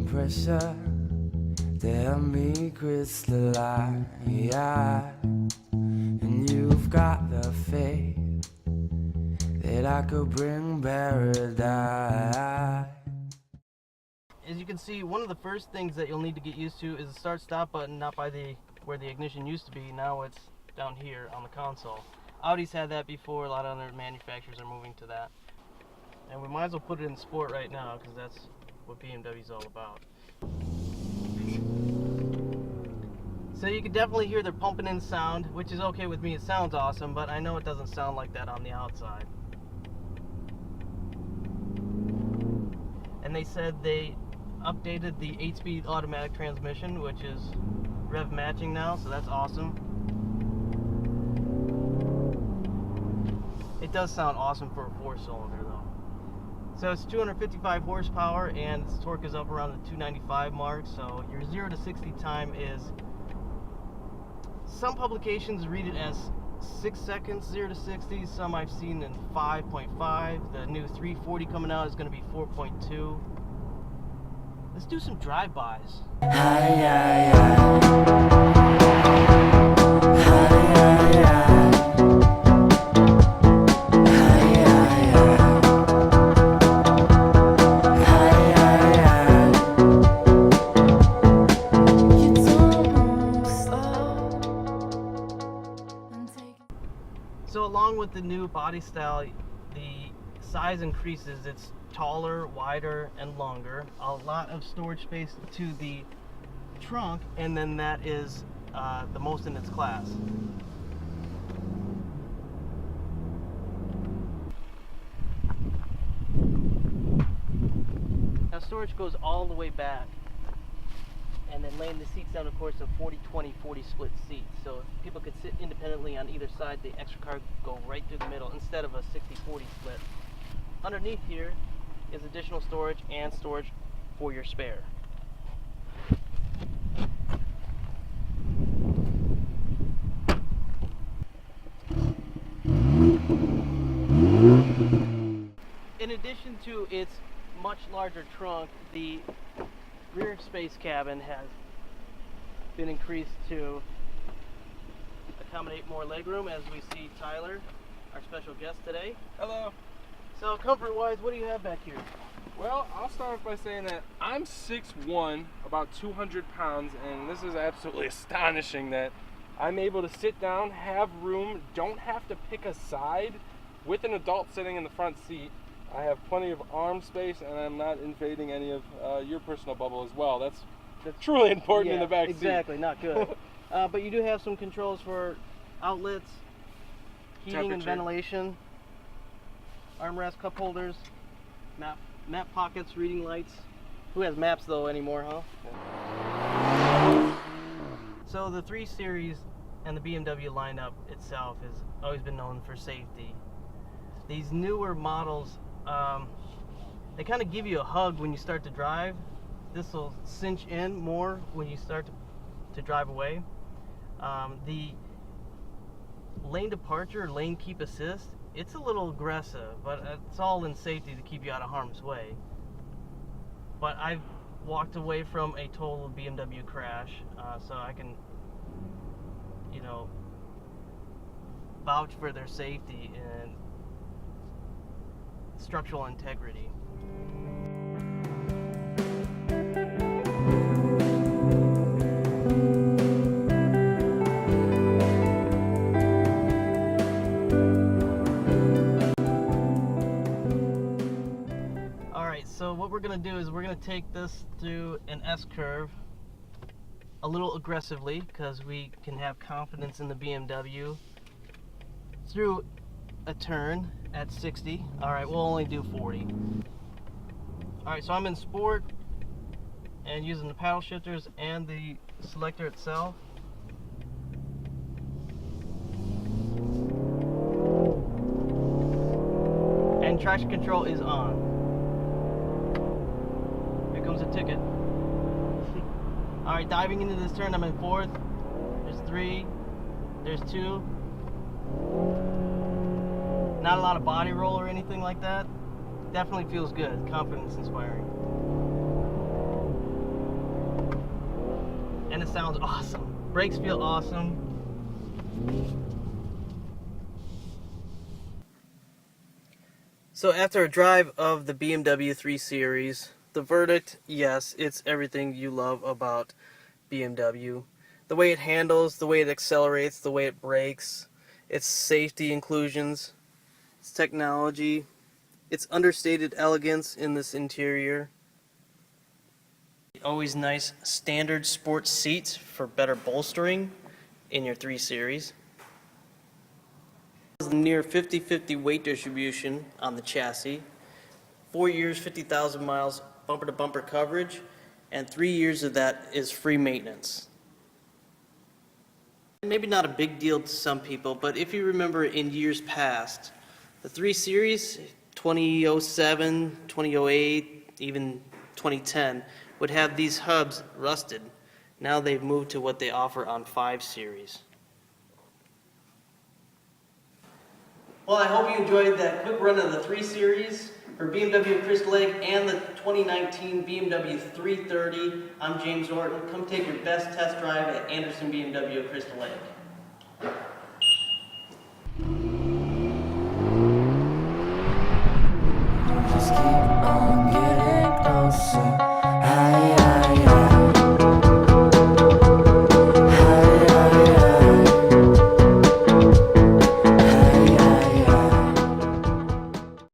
Pressure, tell me crystalline, and you've got the faith that I could bring paradise. As you can see, one of the first things that you'll need to get used to is the start-stop button, not by where the ignition used to be. Now it's down here on the console. Audi's had that before. A lot of other manufacturers are moving to that. And we might as well put it in sport right now because that's what BMW is all about. So you can definitely hear they're pumping in sound, which is okay with me. It sounds awesome, but I know it doesn't sound like that on the outside. And they said they updated the 8-speed automatic transmission, which is rev matching now, so that's awesome. It does sound awesome for a 4-cylinder though. So it's 255 horsepower and its torque is up around the 295 mark, so your 0 to 60 time is, some publications read it as 6 seconds 0 to 60, some I've seen in 5.5. The new 340 coming out is going to be 4.2. Let's do some drive-bys. So along with the new body style, the size increases. It's taller, wider, and longer. A lot of storage space to the trunk, and then that is the most in its class. Now storage goes all the way back, and then laying the seats down, of course, a 40-20-40 split seat. So people could sit independently on either side. The extra car go right through the middle instead of a 60-40 split. Underneath here is additional storage and storage for your spare. In addition to its much larger trunk, the rear space cabin has been increased to accommodate more legroom, as we see Tyler, our special guest today. Hello. So comfort-wise, what do you have back here? Well, I'll start off by saying that I'm 6'1", about 200 pounds, and this is absolutely astonishing that I'm able to sit down, have room, don't have to pick a side with an adult sitting in the front seat. I have plenty of arm space, and I'm not invading any of your personal bubble as well. That's truly important in the back seat. Exactly, not good. But you do have some controls for outlets, heating and ventilation, armrest, cup holders, map pockets, reading lights. Who has maps though anymore, huh? So the 3 Series and the BMW lineup itself has always been known for safety. These newer models, they kind of give you a hug when you start to drive. This will cinch in more when you start to drive away. The lane departure, lane keep assist, it's a little aggressive, but it's all in safety to keep you out of harm's way. But I've walked away from a total BMW crash, so I can, you know, vouch for their safety and structural integrity. Alright, so what we're going to do is we're going to take this through an S-curve a little aggressively because we can have confidence in the BMW through a turn at 60. Alright, we'll only do 40. Alright, so I'm in Sport and using the paddle shifters and the selector itself. And traction control is on. Here comes a ticket. Alright, diving into this turn, I'm in 4th. There's 3. There's 2. Not a lot of body roll or anything like that. Definitely feels good. Confidence inspiring. And it sounds awesome. Brakes feel awesome. So after a drive of the BMW 3 Series, the verdict, yes, it's everything you love about BMW. The way it handles, the way it accelerates, the way it brakes, its safety inclusions, its technology, its understated elegance in this interior. Always nice standard sports seats for better bolstering in your 3 Series. Near 50-50 weight distribution on the chassis, 4 years, 50,000 miles bumper to bumper coverage, and 3 years of that is free maintenance. Maybe not a big deal to some people, but if you remember in years past, the 3 Series, 2007, 2008, even 2010, would have these hubs rusted. Now they've moved to what they offer on 5 Series. Well, I hope you enjoyed that quick run of the 3 Series for BMW Crystal Lake and the 2019 BMW 330. I'm James Orton. Come take your best test drive at Anderson BMW Crystal Lake.